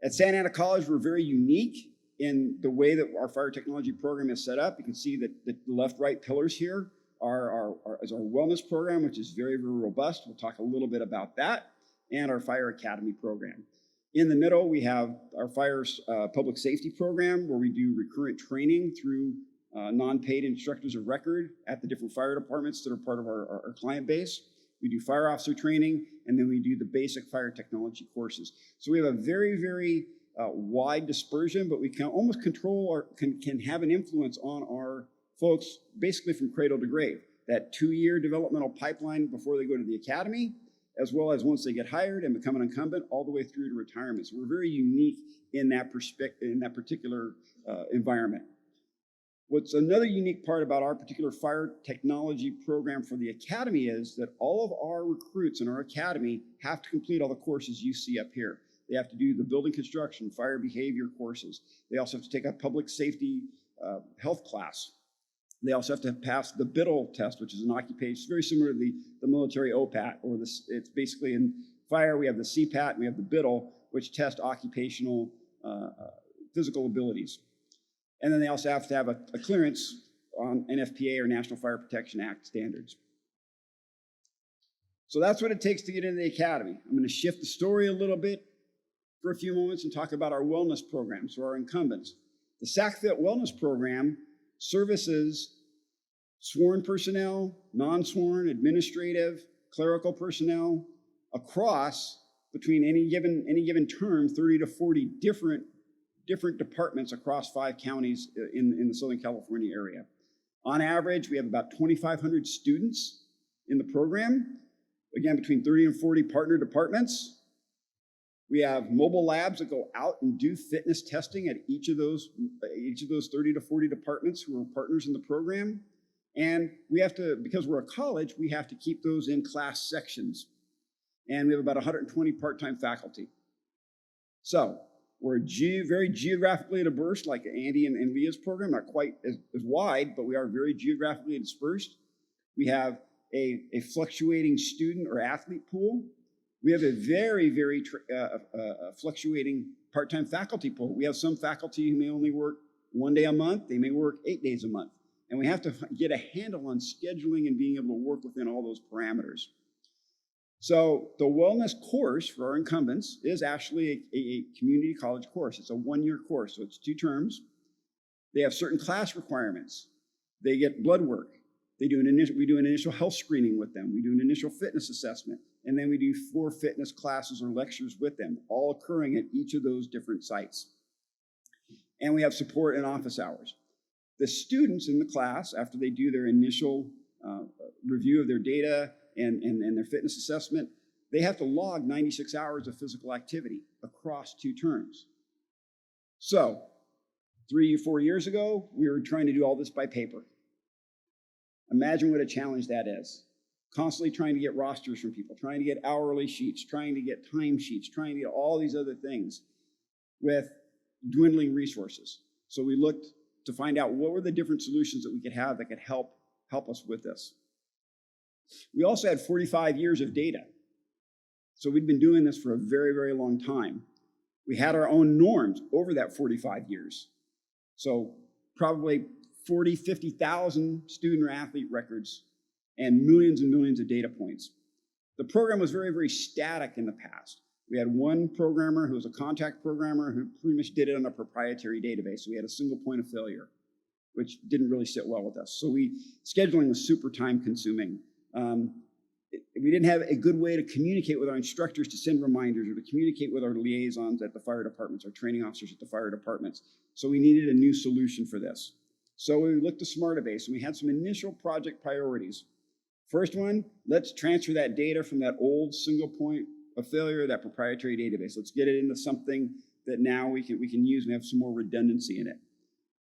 At Santa Ana College, we're very unique in the way that our fire technology program is set up. You can see that the left-right pillars here is our wellness program, which is very, very robust. We'll talk a little bit about that, and our fire academy program. In the middle, we have our fire public safety program, where we do recurrent training through non-paid instructors of record at the different fire departments that are part of our client base. We do fire officer training, and then we do the basic fire technology courses. So we have a very, very wide dispersion, but we can almost control or can have an influence on our folks basically from cradle to grave. That 2-year developmental pipeline before they go to the academy, as well as once they get hired and become an incumbent, all the way through to retirement. So we're very unique in that particular environment. What's another unique part about our particular fire technology program for the academy is that all of our recruits in our academy have to complete all the courses you see up here. They have to do the building construction, fire behavior courses. They also have to take a public safety health class. They also have to pass the BIDL test, which is an occupation. It's very similar to the military OPAT, or it's basically in fire, we have the CPAT and we have the BIDL, which test occupational physical abilities. And then they also have to have a clearance on NFPA, or National Fire Protection Act standards. So that's what it takes to get into the academy. I'm going to shift the story a little bit for a few moments and talk about our wellness programs for our incumbents. The SAC Fit Wellness program services sworn personnel, non-sworn, administrative, clerical personnel across, between any given term, 30 to 40 different departments across 5 counties in the Southern California area. On average, we have about 2,500 students in the program, again, between 30 and 40 partner departments. We have mobile labs that go out and do fitness testing at each of those 30 to 40 departments who are partners in the program. And we have to, because we're a college, we have to keep those in class sections. And we have about 120 part-time faculty. So we're very geographically diverse, like Andy and Leah's program, not quite as wide, but we are very geographically dispersed. We have a fluctuating student or athlete pool. We have a very, very fluctuating part-time faculty pool. We have some faculty who may only work 1 day a month. They may work 8 days a month. And we have to get a handle on scheduling and being able to work within all those parameters. So the wellness course for our incumbents is actually a community college course. It's a 1-year course, so it's 2 terms. They have certain class requirements. They get blood work. We do an initial health screening with them. We do an initial fitness assessment. And then we do 4 fitness classes or lectures with them, all occurring at each of those different sites. And we have support and office hours. The students in the class, after they do their initial review of their data and their fitness assessment, they have to log 96 hours of physical activity across 2 terms. So 3 or 4 years ago, we were trying to do all this by paper. Imagine what a challenge that is. Constantly trying to get rosters from people, trying to get hourly sheets, trying to get time sheets, trying to get all these other things with dwindling resources. So we looked to find out what were the different solutions that we could have that could help us with this. We also had 45 years of data. So we'd been doing this for a very, very long time. We had our own norms over that 45 years. So probably 40, 50,000 student or athlete records and millions of data points. The program was very, very static in the past. We had one programmer who was a contact programmer who pretty much did it on a proprietary database. So we had a single point of failure, which didn't really sit well with us. So scheduling was super time consuming. We didn't have a good way to communicate with our instructors to send reminders or to communicate with our liaisons at the fire departments, our training officers at the fire departments. So we needed a new solution for this. So we looked to Smartabase, and we had some initial project priorities. First one, let's transfer that data from that old single point of failure, that proprietary database. Let's get it into something that now we can use and have some more redundancy in it.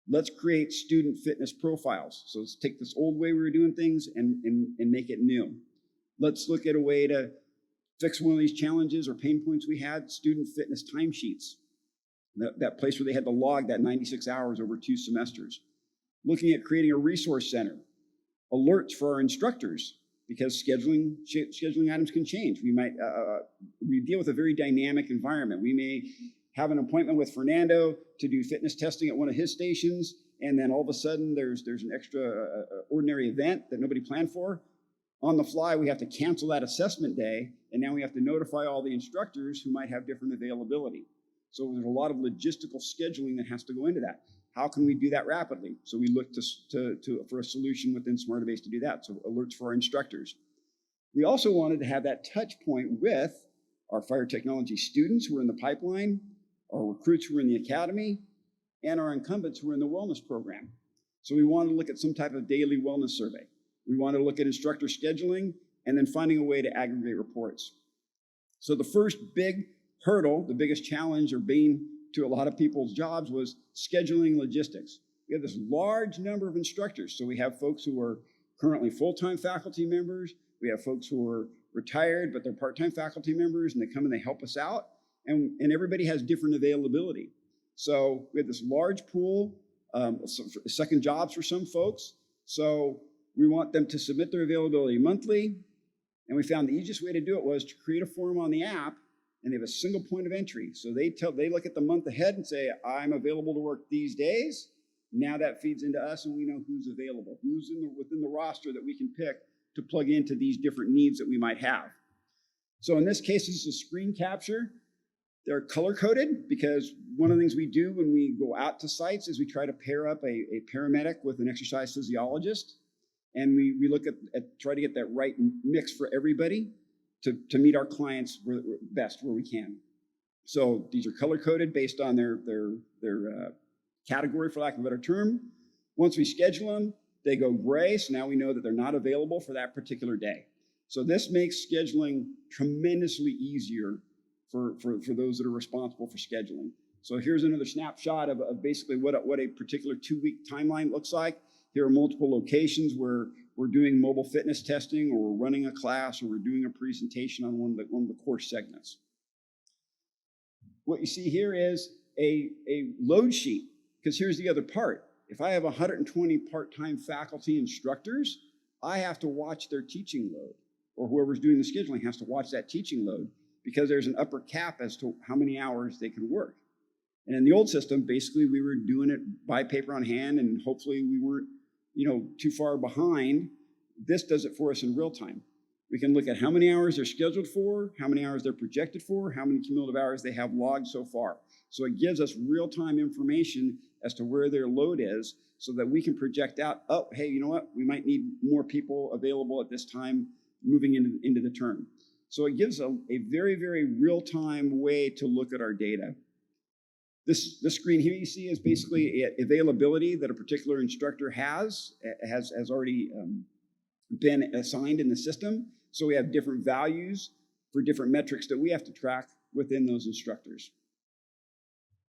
Let's create student fitness profiles. So let's take this old way we were doing things and make it new. Let's look at a way to fix one of these challenges or pain points we had, student fitness timesheets. That place where they had to log that 96 hours over 2 semesters. Looking at creating a resource center. Alerts for our instructors, because scheduling items can change. We deal with a very dynamic environment. We may have an appointment with Fernando to do fitness testing at one of his stations, and then all of a sudden there's an extraordinary event that nobody planned for. On the fly, we have to cancel that assessment day, and now we have to notify all the instructors who might have different availability. So there's a lot of logistical scheduling that has to go into that. How can we do that rapidly? So we look for a solution within Smartabase to do that, so alerts for our instructors. We also wanted to have that touch point with our fire technology students who are in the pipeline, our recruits who are in the academy, and our incumbents who are in the wellness program. So we wanted to look at some type of daily wellness survey. We wanted to look at instructor scheduling and then finding a way to aggregate reports. So the first big hurdle, the biggest challenge or bane to a lot of people's jobs was scheduling logistics. We have this large number of instructors. So we have folks who are currently full-time faculty members. We have folks who are retired, but they're part-time faculty members, and they come and they help us out. And everybody has different availability. So we have this large pool, second jobs for some folks. So we want them to submit their availability monthly. And we found the easiest way to do it was to create a form on the app, and they have a single point of entry. So they look at the month ahead and say, I'm available to work these days. Now that feeds into us, and we know who's available, who's within the roster that we can pick to plug into these different needs that we might have. So in this case, this is a screen capture. They're color-coded because one of the things we do when we go out to sites is we try to pair up a paramedic with an exercise physiologist. And we look at try to get that right mix for everybody to meet our clients best where we can. So these are color-coded based on their category, for lack of a better term. Once we schedule them, they go gray, so now we know that they're not available for that particular day. So this makes scheduling tremendously easier for those that are responsible for scheduling. So here's another snapshot of basically what a particular 2-week timeline looks like. Here are multiple locations where we're doing mobile fitness testing, or we're running a class, or we're doing a presentation on one of the course segments. What you see here is a load sheet, because here's the other part. If I have 120 part-time faculty instructors, I have to watch their teaching load, or whoever's doing the scheduling has to watch that teaching load, because there's an upper cap as to how many hours they can work. And in the old system, basically we were doing it by paper on hand, and hopefully we weren't too far behind. This does it for us in real time. We can look at how many hours they're scheduled for, how many hours they're projected for, how many cumulative hours they have logged so far. So it gives us real-time information as to where their load is, so that we can project out, oh, hey, you know what? We might need more people available at this time moving into the term. So it gives a very, very real-time way to look at our data. This screen here you see is basically availability that a particular instructor has already been assigned in the system. So we have different values for different metrics that we have to track within those instructors.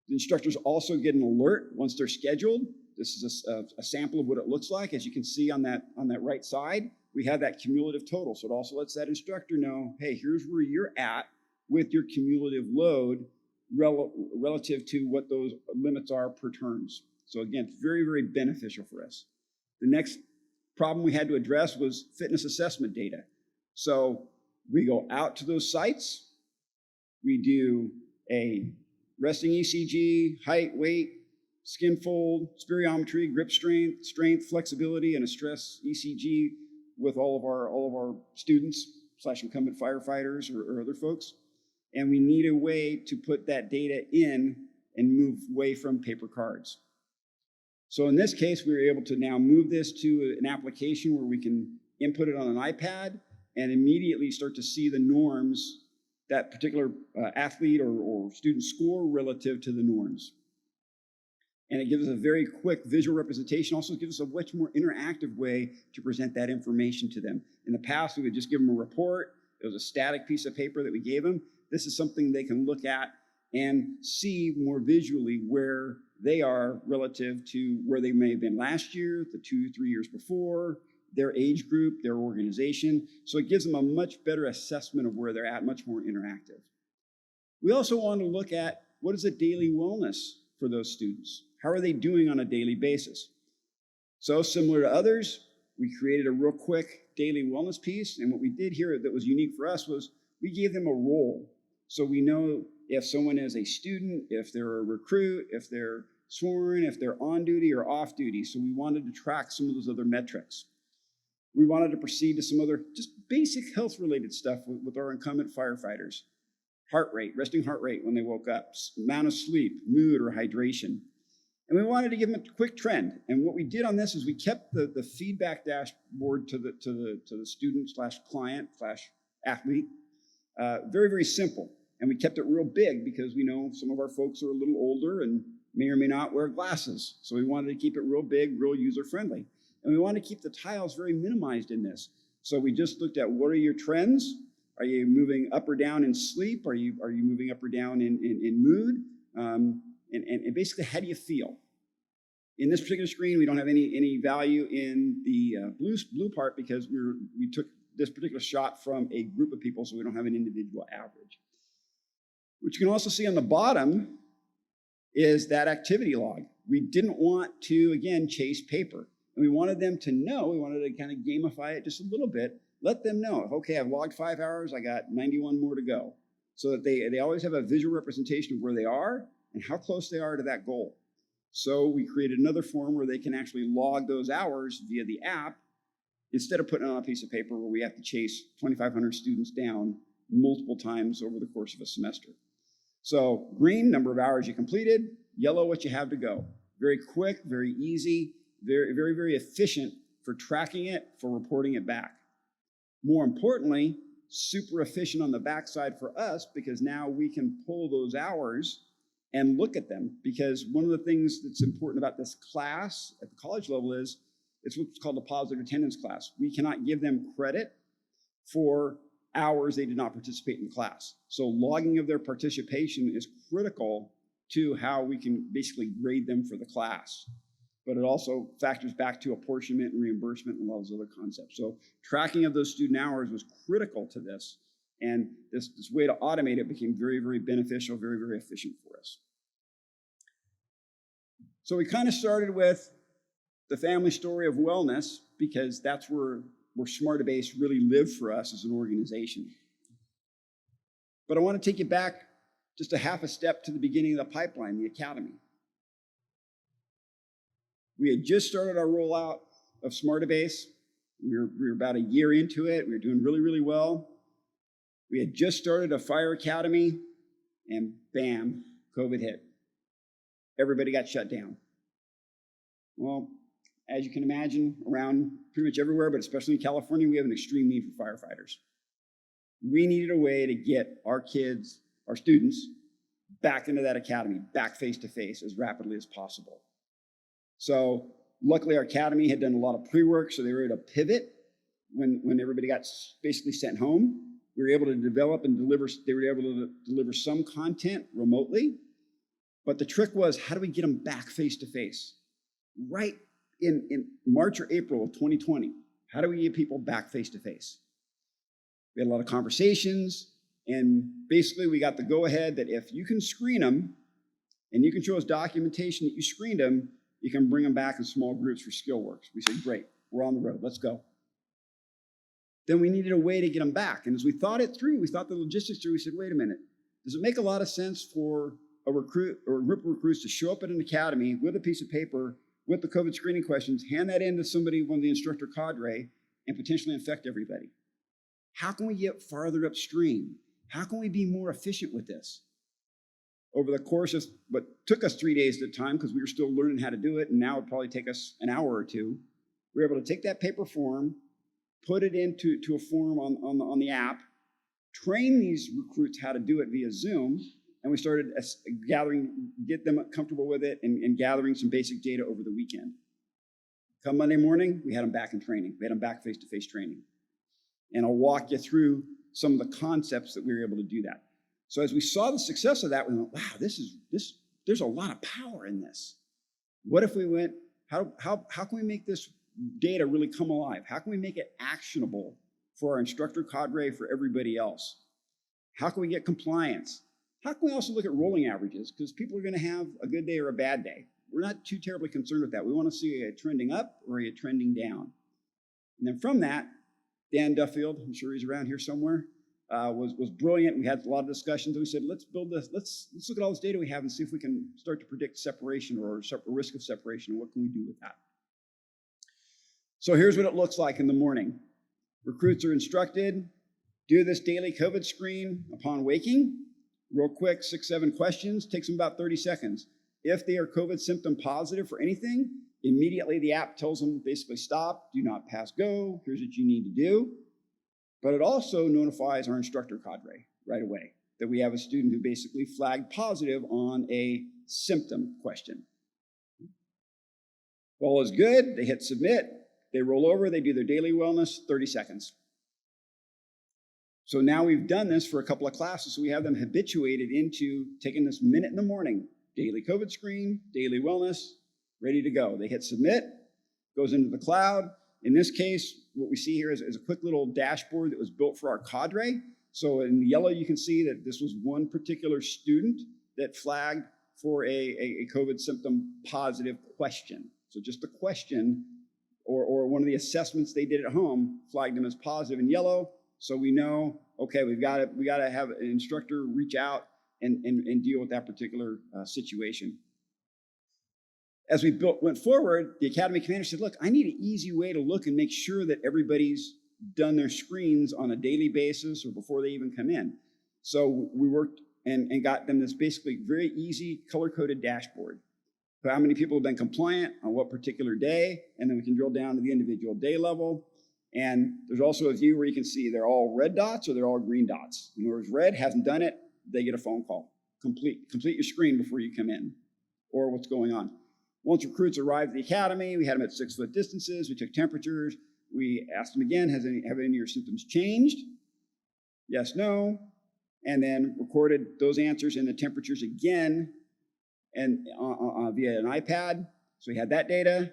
The instructors also get an alert once they're scheduled. This is a sample of what it looks like. As you can see on that right side, we have that cumulative total. So it also lets that instructor know, hey, here's where you're at with your cumulative load relative to what those limits are per terms. So again, it's very, very beneficial for us. The next problem we had to address was fitness assessment data. So we go out to those sites, we do a resting ECG, height, weight, skin fold, spirometry, grip strength, flexibility, and a stress ECG with all of our students / incumbent firefighters or other folks. And we need a way to put that data in and move away from paper cards. So in this case, we were able to now move this to an application where we can input it on an iPad and immediately start to see the norms that particular athlete or student score relative to the norms. And it gives us a very quick visual representation. Also gives us a much more interactive way to present that information to them. In the past, we would just give them a report. It was a static piece of paper that we gave them. This is something they can look at and see more visually where they are relative to where they may have been last year, the 2-3 years before, their age group, their organization. So it gives them a much better assessment of where they're at, much more interactive. We also want to look at what is a daily wellness for those students. How are they doing on a daily basis? So similar to others, we created a real quick daily wellness piece. And what we did here that was unique for us was we gave them a role. So we know if someone is a student, if they're a recruit, if they're sworn, if they're on duty or off duty. So we wanted to track some of those other metrics. We wanted to proceed to some other just basic health-related stuff with our incumbent firefighters. Heart rate, resting heart rate when they woke up, amount of sleep, mood or hydration. And we wanted to give them a quick trend. And what we did on this is we kept the feedback dashboard to the student / client / athlete very, very simple. And we kept it real big because we know some of our folks are a little older and may or may not wear glasses. So we wanted to keep it real big, real user-friendly. And we wanted to keep the tiles very minimized in this. So we just looked at what are your trends? Are you moving up or down in sleep? Are you moving up or down in mood? And basically, how do you feel? In this particular screen, we don't have any value in the blue part because we took this particular shot from a group of people, so we don't have an individual average. What you can also see on the bottom is that activity log. We didn't want to, again, chase paper. And we wanted them to know, we wanted to kind of gamify it just a little bit, let them know, okay, I've logged 5 hours, I got 91 more to go. So that they always have a visual representation of where they are and how close they are to that goal. So we created another form where they can actually log those hours via the app instead of putting it on a piece of paper where we have to chase 2,500 students down multiple times over the course of a semester. So green, number of hours you completed, yellow, what you have to go. Very quick, very easy, very, very, very efficient for tracking it, for reporting it back. More importantly, super efficient on the backside for us because now we can pull those hours and look at them, because one of the things that's important about this class at the college level is it's what's called a positive attendance class. We cannot give them credit for hours they did not participate in class. So logging of their participation is critical to how we can basically grade them for the class. But it also factors back to apportionment and reimbursement and all those other concepts. So tracking of those student hours was critical to this. And this way to automate it became very, very beneficial, very, very efficient for us. So we kind of started with the family story of wellness because that's where Smartabase really lived for us as an organization. But I want to take you back just a half a step to the beginning of the pipeline, the academy. We had just started our rollout of Smartabase. We were about a year into it. We were doing really, really well. We had just started a fire academy, and bam, COVID hit. Everybody got shut down. Well, as you can imagine, around pretty much everywhere, but especially in California, we have an extreme need for firefighters. We needed a way to get our kids, our students, back into that academy, back face-to-face as rapidly as possible. So luckily, our academy had done a lot of pre-work, so they were able to pivot when everybody got basically sent home. We were able to develop and deliver, they were able to deliver some content remotely. But the trick was, how do we get them back face-to-face? Right in March or April of 2020, how do we get people back face-to-face? We had a lot of conversations, and basically we got the go-ahead that if you can screen them, and you can show us documentation that you screened them, you can bring them back in small groups for skill works. We said, great, we're on the road, let's go. Then we needed a way to get them back. And as we thought it through, we thought the logistics through, we said, wait a minute, does it make a lot of sense for a recruit or a group of recruits to show up at an academy with a piece of paper with the COVID screening questions, hand that in to somebody, one of the instructor cadre, and potentially infect everybody? How can we get farther upstream? How can we be more efficient with this? Over the course of what took us 3 days at a time, because we were still learning how to do it, and now it would probably take us an hour or two, we were able to take that paper form, put it into a form on the app, train these recruits how to do it via Zoom, and we started get them comfortable with it and gathering some basic data over the weekend. Come Monday morning, we had them back in training. We had them back face-to-face training. And I'll walk you through some of the concepts that we were able to do that. So as we saw the success of that, we went, wow, there's a lot of power in this. What if we went, how can we make this data really come alive? How can we make it actionable for our instructor cadre, for everybody else? How can we get compliance? How can we also look at rolling averages? Because people are going to have a good day or a bad day. We're not too terribly concerned with that. We want to see a trending up or a trending down. And then from that, Dan Duffield, I'm sure he's around here somewhere, was brilliant. We had a lot of discussions, and we said, let's build this. Let's look at all this data we have and see if we can start to predict separation or risk of separation, and what can we do with that. So here's what it looks like in the morning. Recruits are instructed, do this daily COVID screen upon waking. Real quick, 6-7 questions, takes them about 30 seconds. If they are COVID symptom positive for anything, immediately the app tells them basically stop, do not pass go, here's what you need to do. But it also notifies our instructor cadre right away that we have a student who basically flagged positive on a symptom question. All is good, they hit submit, they roll over, they do their daily wellness, 30 seconds. So now we've done this for a couple of classes, so we have them habituated into taking this minute in the morning, daily COVID screen, daily wellness, ready to go. They hit submit, goes into the cloud. In this case, what we see here is a quick little dashboard that was built for our cadre. So in the yellow, you can see that this was one particular student that flagged for a COVID symptom positive question. So just a question or one of the assessments they did at home flagged them as positive in yellow. So we know, okay, we got to have an instructor reach out and deal with that particular situation. As we went forward, the academy commander said, look, I need an easy way to look and make sure that everybody's done their screens on a daily basis or before they even come in. So we worked and got them this basically very easy color-coded dashboard. So how many people have been compliant on what particular day, and then we can drill down to the individual day level. And there's also a view where you can see they're all red dots or they're all green dots. In other words, red hasn't done it, they get a phone call. Complete your screen before you come in, or what's going on. Once recruits arrived at the academy, we had them at 6-foot distances, we took temperatures, we asked them again, have any of your symptoms changed? Yes, no, and then recorded those answers and the temperatures again and via an iPad. So we had that data.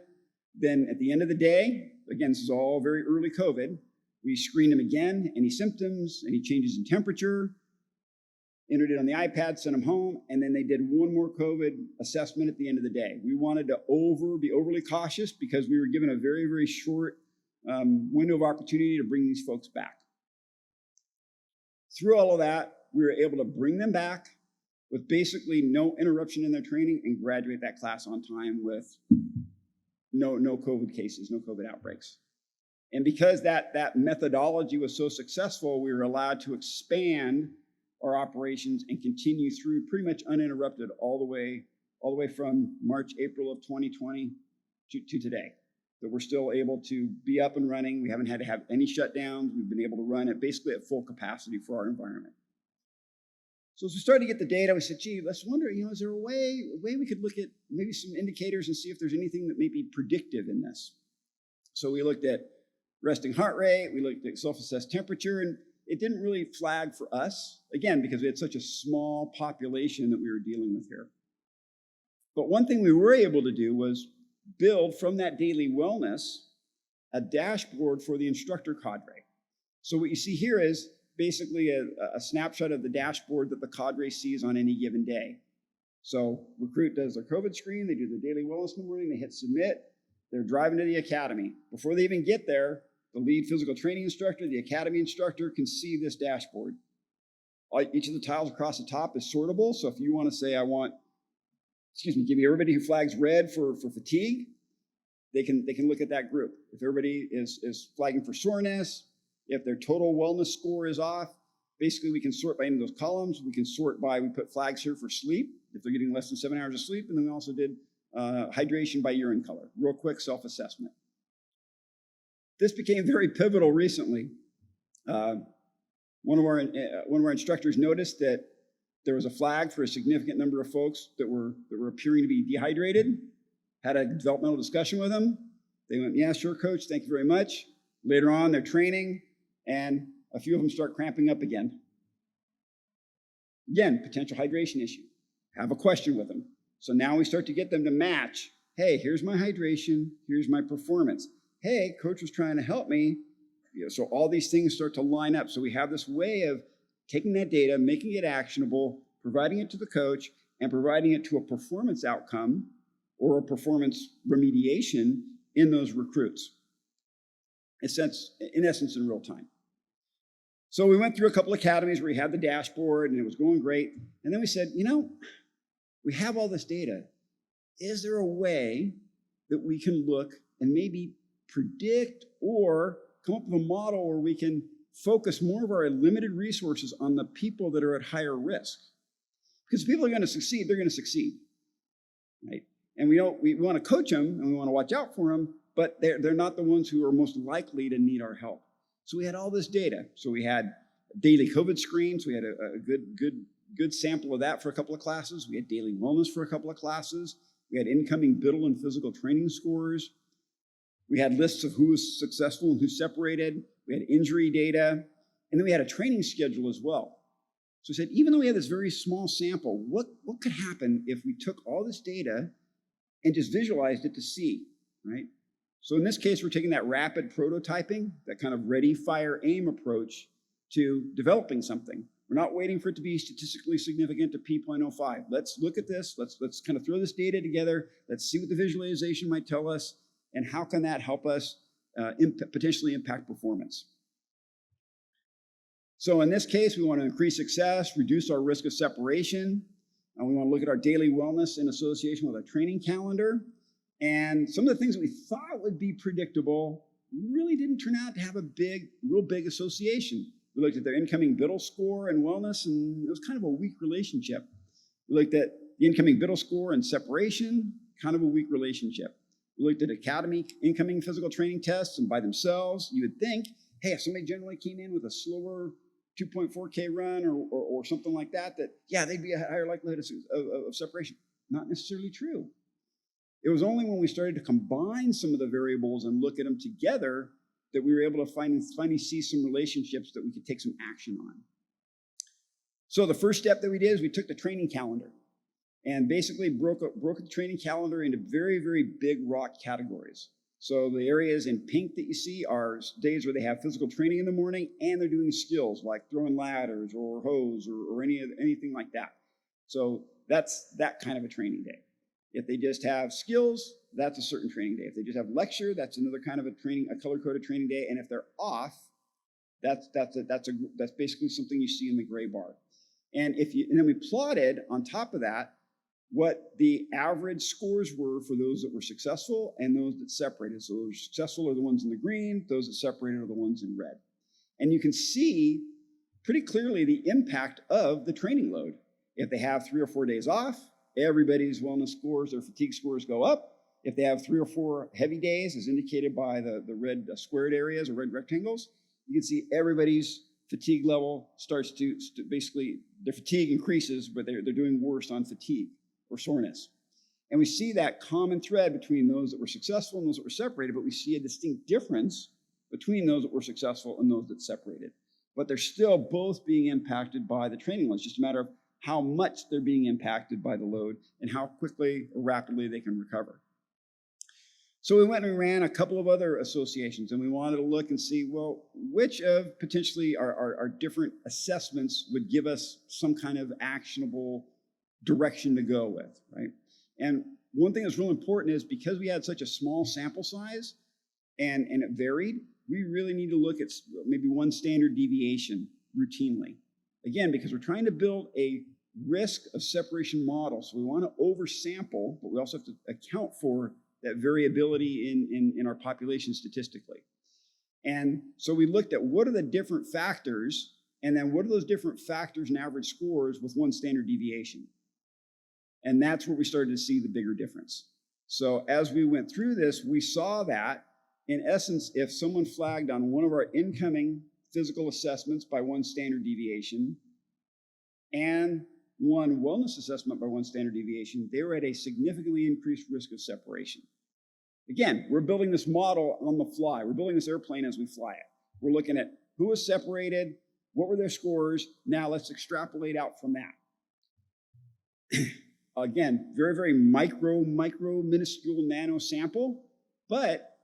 Then at the end of the day, again, this is all very early COVID, we screened them again, any symptoms, any changes in temperature, entered it on the iPad, sent them home, and then they did one more COVID assessment at the end of the day. We wanted to be overly cautious because we were given a very, very short window of opportunity to bring these folks back. Through all of that, we were able to bring them back with basically no interruption in their training and graduate that class on time with no COVID cases, no COVID outbreaks. And because that methodology was so successful, we were allowed to expand our operations and continue through pretty much uninterrupted all the way from March, April of 2020 to today. That we're still able to be up and running. We haven't had to have any shutdowns. We've been able to run it basically at full capacity for our environment. So as we started to get the data, we said, gee, let's wonder, is there a way we could look at maybe some indicators and see if there's anything that may be predictive in this? So we looked at resting heart rate, we looked at self-assessed temperature, and it didn't really flag for us, again, because we had such a small population that we were dealing with here. But one thing we were able to do was build from that daily wellness a dashboard for the instructor cadre. So what you see here is basically a snapshot of the dashboard that the cadre sees on any given day. So recruit does their COVID screen, they do their daily wellness in the morning, they hit submit, they're driving to the academy. Before they even get there, the lead physical training instructor, the academy instructor can see this dashboard. Each of the tiles across the top is sortable. So if you want to say, give me everybody who flags red for fatigue, they can look at that group. If everybody is flagging for soreness, if their total wellness score is off, basically we can sort by any of those columns. We can sort by, we put flags here for sleep, if they're getting less than 7 hours of sleep, and then we also did hydration by urine color. Real quick self-assessment. This became very pivotal recently. One of our instructors noticed that there was a flag for a significant number of folks that were appearing to be dehydrated. Had a developmental discussion with them. They went, yeah, sure, coach, thank you very much. Later on, they're training, and a few of them start cramping up again. Again, potential hydration issue. Have a question with them. So now we start to get them to match, hey, here's my hydration, here's my performance. Hey, coach was trying to help me. So all these things start to line up. So we have this way of taking that data, making it actionable, providing it to the coach, and providing it to a performance outcome or a performance remediation in those recruits. In essence, in real time. So we went through a couple of academies where we had the dashboard and it was going great. And then we said, we have all this data. Is there a way that we can look and maybe predict or come up with a model where we can focus more of our limited resources on the people that are at higher risk? Because if people are going to succeed, they're going to succeed, right? And we want to coach them and we want to watch out for them, but they're not the ones who are most likely to need our help. So we had all this data. So we had daily COVID screens. We had a good sample of that for a couple of classes. We had daily wellness for a couple of classes. We had incoming Biddle and physical training scores. We had lists of who was successful and who separated. We had injury data. And then we had a training schedule as well. So we said, even though we had this very small sample, what could happen if we took all this data and just visualized it to see, right? So in this case, we're taking that rapid prototyping, that kind of ready, fire, aim approach to developing something. We're not waiting for it to be statistically significant to P.05. Let's look at this. Let's kind of throw this data together. Let's see what the visualization might tell us, and how can that help us potentially impact performance. So in this case, we want to increase success, reduce our risk of separation, and we want to look at our daily wellness in association with our training calendar. And some of the things that we thought would be predictable really didn't turn out to have a real big association. We looked at their incoming Biddle score and wellness, and it was kind of a weak relationship. We looked at the incoming Biddle score and separation, kind of a weak relationship. We looked at academy incoming physical training tests, and by themselves, you would think, hey, if somebody generally came in with a slower 2.4K run or something like that, yeah, they'd be a higher likelihood of separation. Not necessarily true. It was only when we started to combine some of the variables and look at them together that we were able to finally see some relationships that we could take some action on. So the first step that we did is we took the training calendar and basically broke the training calendar into very, very big rock categories. So the areas in pink that you see are days where they have physical training in the morning and they're doing skills like throwing ladders or hose or anything like that. So that's that kind of a training day. If they just have skills, that's a certain training day. If they just have lecture, that's another kind of a color-coded training day. And if they're off, that's basically something you see in the gray bar. And then we plotted on top of that what the average scores were for those that were successful and those that separated. So those successful are the ones in the green, those that separated are the ones in red. And you can see pretty clearly the impact of the training load. If they have 3 or 4 days off, everybody's wellness scores, their fatigue scores go up. If they have 3 or 4 heavy days, as indicated by the red squared areas or red rectangles, you can see everybody's fatigue level starts to basically, their fatigue increases, but they're doing worse on fatigue or soreness. And we see that common thread between those that were successful and those that were separated, but we see a distinct difference between those that were successful and those that separated. But they're still both being impacted by the training load. It's just a matter of how much they're being impacted by the load and how quickly or rapidly they can recover. So we went and we ran a couple of other associations, and we wanted to look and see, well, which of potentially our different assessments would give us some kind of actionable direction to go with, right? And one thing that's real important is because we had such a small sample size and it varied, we really need to look at maybe one standard deviation routinely. Again, because we're trying to build a risk of separation model. So we want to oversample, but we also have to account for that variability in our population statistically. And so we looked at what are the different factors, and then what are those different factors and average scores with one standard deviation. And that's where we started to see the bigger difference. So as we went through this, we saw that, in essence, if someone flagged on one of our incoming physical assessments by one standard deviation and one wellness assessment by one standard deviation, they were at a significantly increased risk of separation. Again, we're building this model on the fly. We're building this airplane as we fly it. We're looking at who was separated, what were their scores. Now let's extrapolate out from that. Again, very, very micro, minuscule nano sample, but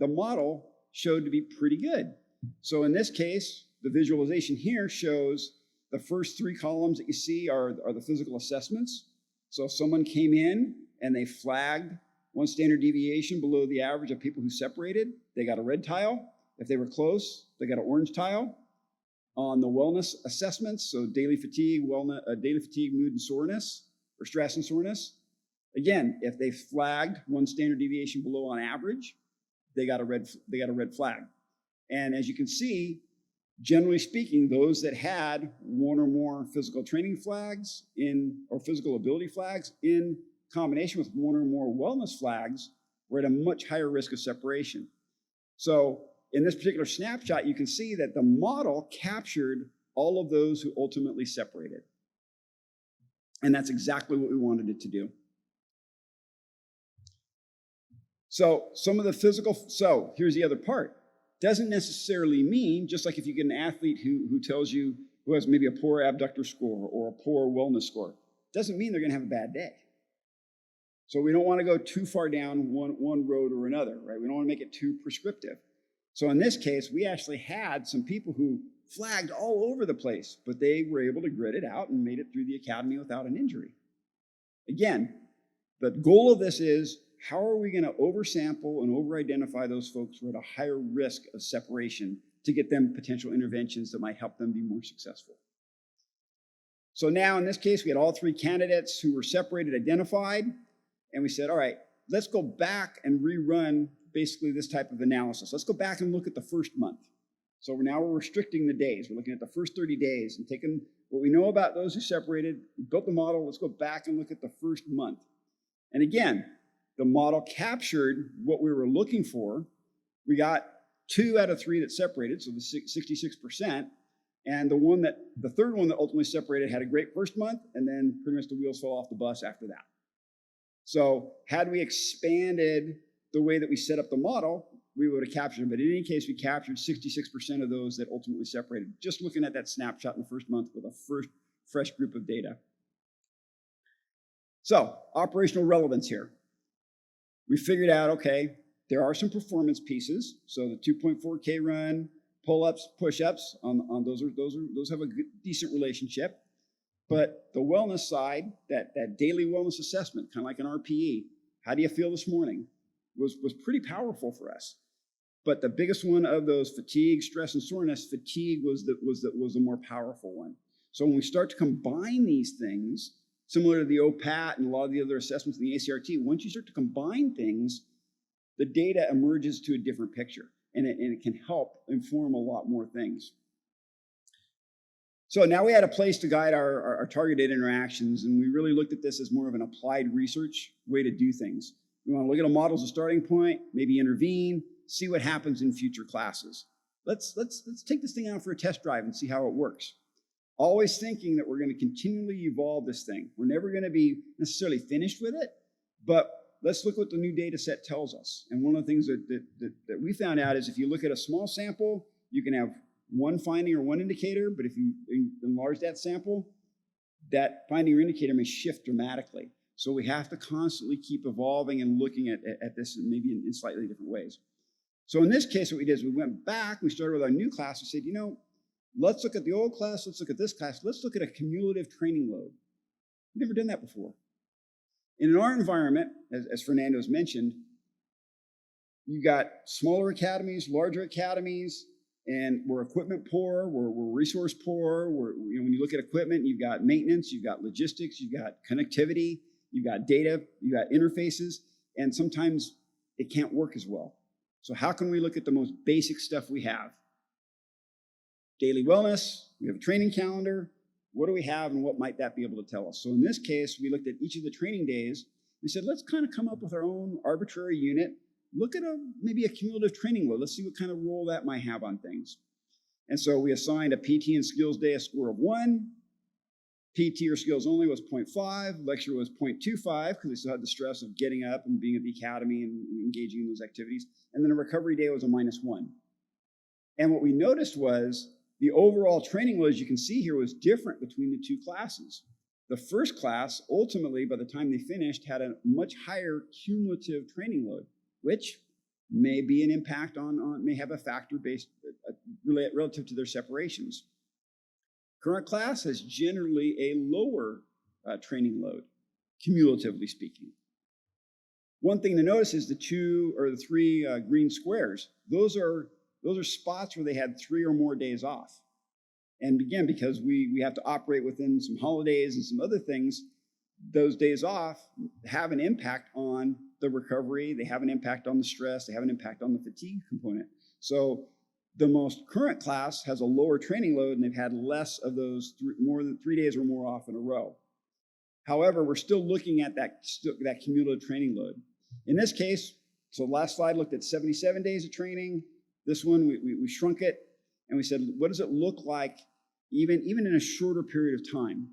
the model showed to be pretty good. So in this case, the visualization here shows the first 3 columns that you see are the physical assessments. So if someone came in and they flagged one standard deviation below the average of people who separated, they got a red tile. If they were close, they got an orange tile. On the wellness assessments, so daily fatigue, mood and soreness, or stress and soreness, again, if they flagged one standard deviation below on average, they got a red flag. And as you can see, generally speaking, those that had one or more physical training flags or physical ability flags in combination with one or more wellness flags were at a much higher risk of separation. So in this particular snapshot, you can see that the model captured all of those who ultimately separated. And that's exactly what we wanted it to do. So here's the other part. Doesn't necessarily mean, just like if you get an athlete who tells you, who has maybe a poor abductor score or a poor wellness score, doesn't mean they're going to have a bad day. So we don't want to go too far down one road or another, right? We don't want to make it too prescriptive. So in this case, we actually had some people who flagged all over the place, but they were able to grit it out and made it through the academy without an injury. Again, the goal of this is, how are we going to oversample and over-identify those folks who are at a higher risk of separation to get them potential interventions that might help them be more successful? So now in this case, we had all three candidates who were separated identified, and we said, all right, let's go back and rerun basically this type of analysis. Let's go back and look at the first month. So now we're restricting the days. We're looking at the first 30 days and taking what we know about those who separated, we built the model, let's go back and look at the first month. And again, the model captured what we were looking for. We got 2 out of 3 that separated, so the 66%. And the third one that ultimately separated had a great first month, and then pretty much the wheels fell off the bus after that. So had we expanded the way that we set up the model, we would have captured them. But in any case, we captured 66% of those that ultimately separated, just looking at that snapshot in the first month with a fresh group of data. So operational relevance here. We figured out, okay, there are some performance pieces. So the 2.4K run, pull-ups, push-ups, those have a decent relationship. But the wellness side, that daily wellness assessment, kind of like an RPE, how do you feel this morning, was pretty powerful for us. But the biggest one of those, fatigue, stress, and soreness, fatigue was the more powerful one. So when we start to combine these things, similar to the OPAT and a lot of the other assessments in the ACRT, once you start to combine things, the data emerges to a different picture, and it can help inform a lot more things. So now we had a place to guide our targeted interactions, and we really looked at this as more of an applied research way to do things. We want to look at a model as a starting point, maybe intervene, see what happens in future classes. Let's take this thing out for a test drive and see how it works. Always thinking that we're going to continually evolve this thing. We're never going to be necessarily finished with it, but let's look what the new data set tells us. And one of the things that we found out is if you look at a small sample, you can have one finding or one indicator, but if you enlarge that sample, that finding or indicator may shift dramatically. So we have to constantly keep evolving and looking at this maybe in slightly different ways. So in this case, what we did is we went back, we started with our new class, and said, let's look at the old class, let's look at this class, let's look at a cumulative training load. We've never done that before. And in our environment, as Fernando's mentioned, you got smaller academies, larger academies, and we're equipment poor, we're resource poor. When you look at equipment, you've got maintenance, you've got logistics, you've got connectivity, you've got data, you've got interfaces, and sometimes it can't work as well. So how can we look at the most basic stuff we have? Daily wellness, we have a training calendar. What do we have and what might that be able to tell us? So in this case, we looked at each of the training days. We said, let's kind of come up with our own arbitrary unit. Look at maybe a cumulative training load. Let's see what kind of role that might have on things. And so we assigned a PT and skills day a score of 1. PT or skills only was 0.5. Lecture was 0.25 because they still had the stress of getting up and being at the academy and engaging in those activities. And then a recovery day was a -1. And what we noticed was the overall training load, as you can see here, was different between the two classes. The first class, ultimately, by the time they finished, had a much higher cumulative training load, which may be an impact may have a factor based relative to their separations. Current class has generally a lower training load, cumulatively speaking. One thing to notice is the 2 or the 3 green squares. Those are spots where they had 3 or more days off. And again, because we have to operate within some holidays and some other things, those days off have an impact on the recovery. They have an impact on the stress. They have an impact on the fatigue component. So the most current class has a lower training load, and they've had less of those more than 3 days or more off in a row. However, we're still looking at that cumulative training load. In this case, so last slide looked at 77 days of training. This one, we shrunk it, and we said, what does it look like even in a shorter period of time?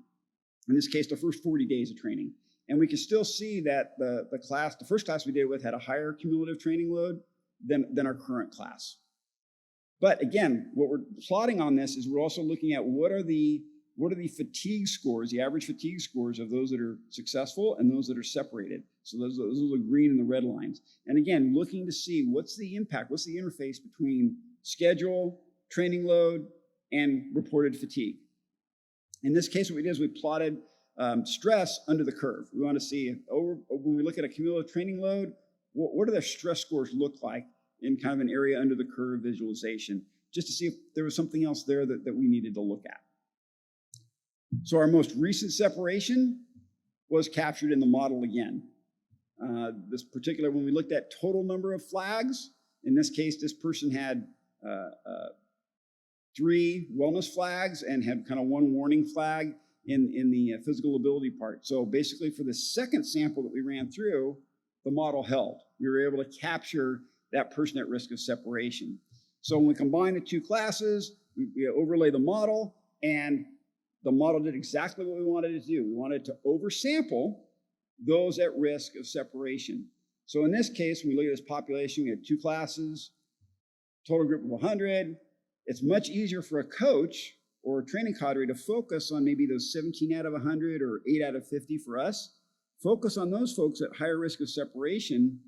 In this case, the first 40 days of training. And we can still see that the first class we did with had a higher cumulative training load than our current class. But again, what we're plotting on this is we're also looking at what are the fatigue scores, the average fatigue scores of those that are successful and those that are separated. So those are the green and the red lines. And again, looking to see what's the impact, what's the interface between schedule, training load, and reported fatigue. In this case, what we did is we plotted stress under the curve. We want to see when we look at a cumulative training load, what do their stress scores look like in kind of an area under the curve visualization, just to see if there was something else there that we needed to look at. So our most recent separation was captured in the model again. This particular, when we looked at total number of flags, in this case, this person had 3 wellness flags and had kind of 1 warning flag in the physical ability part. So basically for the second sample that we ran through, the model held. We were able to capture that person at risk of separation. So when we combine the 2 classes, we overlay the model, and the model did exactly what we wanted it to do. We wanted to oversample those at risk of separation. So in this case, when we look at this population, we had 2 classes, total group of 100. It's much easier for a coach or a training cadre to focus on maybe those 17 out of 100 or 8 out of 50 for us. Focus on those folks at higher risk of separation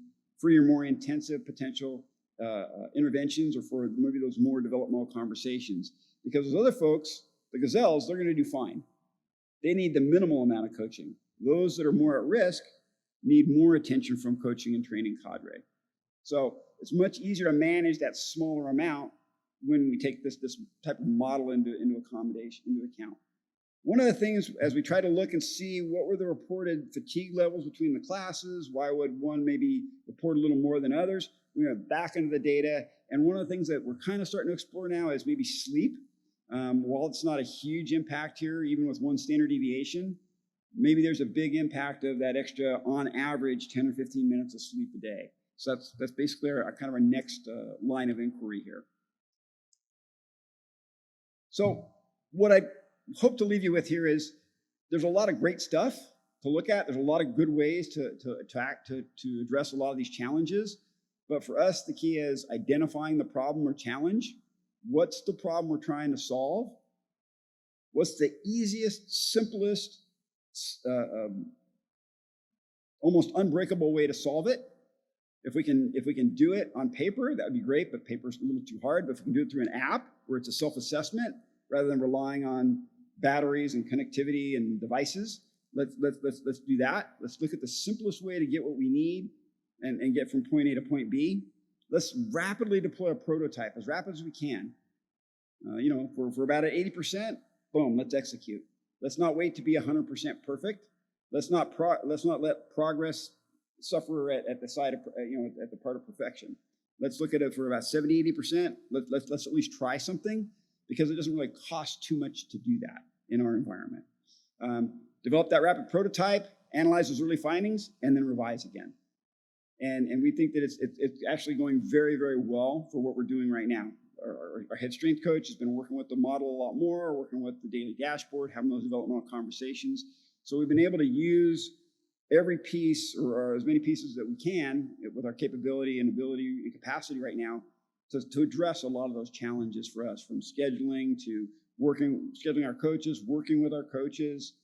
for your more intensive potential interventions or for maybe those more developmental conversations. Because those other folks, the gazelles, they're going to do fine. They need the minimal amount of coaching. Those that are more at risk need more attention from coaching and training cadre. So it's much easier to manage that smaller amount when we take this type of model into account. One of the things, as we try to look and see what were the reported fatigue levels between the classes, why would one maybe report a little more than others, we went back into the data. And one of the things that we're kind of starting to explore now is maybe sleep. While it's not a huge impact here, even with 1 standard deviation, maybe there's a big impact of that extra, on average, 10 or 15 minutes of sleep a day. So that's basically kind of our next line of inquiry here. So what I hope to leave you with here is there's a lot of great stuff to look at. There's a lot of good ways to address a lot of these challenges. But for us, the key is identifying the problem or challenge. What's the problem we're trying to solve? What's the easiest, simplest, almost unbreakable way to solve it? If we can do it on paper, that would be great, but paper's a little too hard. But if we can do it through an app where it's a self-assessment rather than relying on batteries and connectivity and devices, let's do that. Let's look at the simplest way to get what we need and get from point A to point B. Let's rapidly deploy a prototype as rapid as we can. If we're about at 80%, boom, let's execute. Let's not wait to be 100% perfect. Let's not let progress suffer at the side of at the part of perfection. Let's look at it for about 70, 80%. Let's at least try something, because it doesn't really cost too much to do that in our environment. Develop that rapid prototype, analyze those early findings, and then revise again. And we think that it's actually going very, very well for what we're doing right now. Our head strength coach has been working with the model a lot more, working with the daily dashboard, having those developmental conversations. So we've been able to use every piece or as many pieces that we can with our capability and ability and capacity right now to address a lot of those challenges for us, from scheduling to scheduling our coaches, working with our coaches,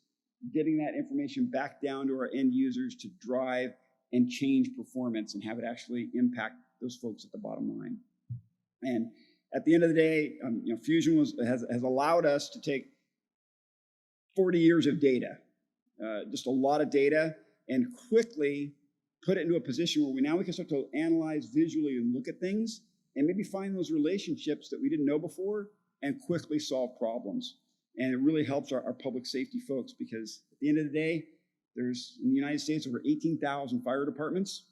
getting that information back down to our end users to drive and change performance and have it actually impact those folks at the bottom line. And at the end of the day, Fusion has allowed us to take 40 years of data, just a lot of data, and quickly put it into a position where we can start to analyze visually and look at things and maybe find those relationships that we didn't know before and quickly solve problems. And it really helps our public safety folks because at the end of the day, there's in the United States over 18,000 fire departments.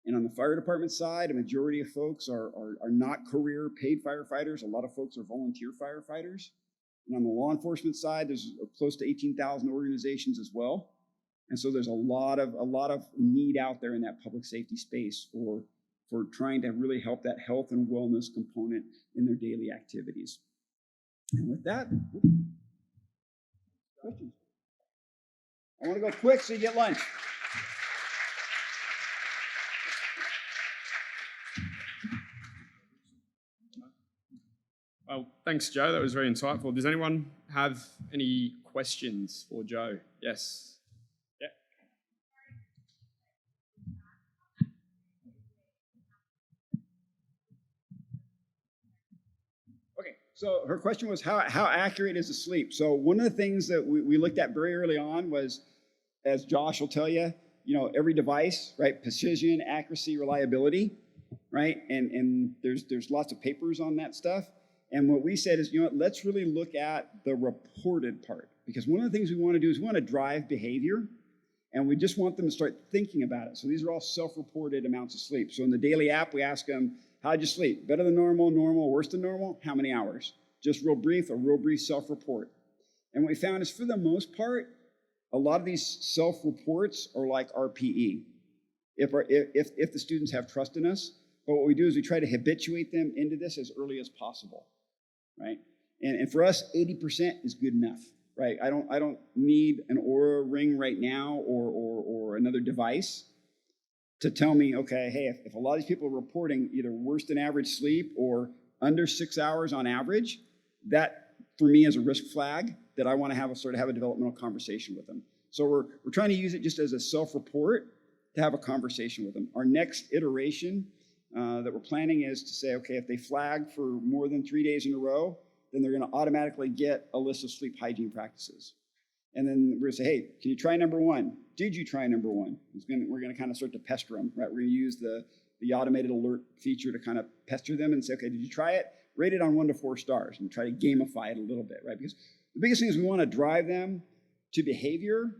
And on the fire department side, a majority of folks are not career paid firefighters. A lot of folks are volunteer firefighters. And on the law enforcement side, there's close to 18,000 organizations as well. And so there's a lot of need out there in that public safety space for trying to really help that health and wellness component in their daily activities. And with that, questions? I want to go quick so you get lunch. Well, thanks, Joe. That was very insightful. Does anyone have any questions for Joe? Yes. Yeah. Okay, so her question was how accurate is the sleep? So one of the things that we looked at very early on was, as Josh will tell you, every device, right? Precision, accuracy, reliability, right? And there's lots of papers on that stuff. And what we said is, let's really look at the reported part. Because one of the things we want to do is we want to drive behavior, and we just want them to start thinking about it. So these are all self-reported amounts of sleep. So in the daily app, we ask them, how'd you sleep? Better than normal, normal, worse than normal? How many hours? Just a real brief self-report. And what we found is, for the most part, a lot of these self-reports are like RPE, if the students have trust in us. But what we do is we try to habituate them into this as early as possible, right? And for us, 80% is good enough, right? I don't need an Oura ring right now or another device to tell me, okay, hey, if a lot of these people are reporting either worse than average sleep or under 6 hours on average, that for me is a risk flag that I want to have a developmental conversation with them. So we're trying to use it just as a self-report to have a conversation with them. Our next iteration that we're planning is to say, okay, if they flag for more than 3 days in a row, then they're going to automatically get a list of sleep hygiene practices. And then we're going to say, hey, can you try number one? Did you try number one? We're going to kind of start to pester them, right? We're going to use the automated alert feature to kind of pester them and say, okay, did you try it? Rate it on 1 to 4 stars and try to gamify it a little bit, right? Because the biggest thing is we want to drive them to behavior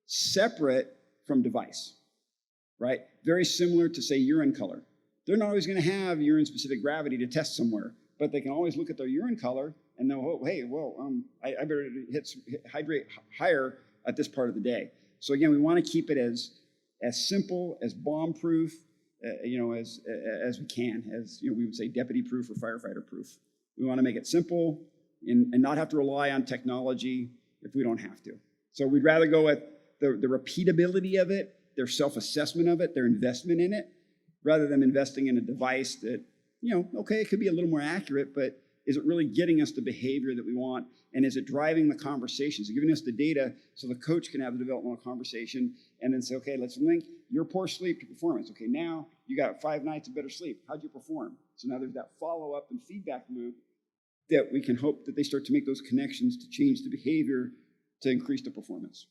separate from device, right? Very similar to, say, urine color. They're not always going to have urine-specific gravity to test somewhere, but they can always look at their urine color and know, oh, hey, I better hydrate higher at this part of the day. So again, we want to keep it as simple, as bomb-proof, as we can, we would say deputy-proof or firefighter-proof. We want to make it simple and not have to rely on technology if we don't have to. So we'd rather go with the repeatability of it, their self-assessment of it, their investment in it, rather than investing in a device that, okay, it could be a little more accurate, but is it really getting us the behavior that we want? And is it driving the conversations, giving us the data so the coach can have the developmental conversation and then say, okay, let's link your poor sleep to performance. Okay, now you got 5 nights of better sleep. How'd you perform? So now there's that follow-up and feedback loop that we can hope that they start to make those connections to change the behavior to increase the performance.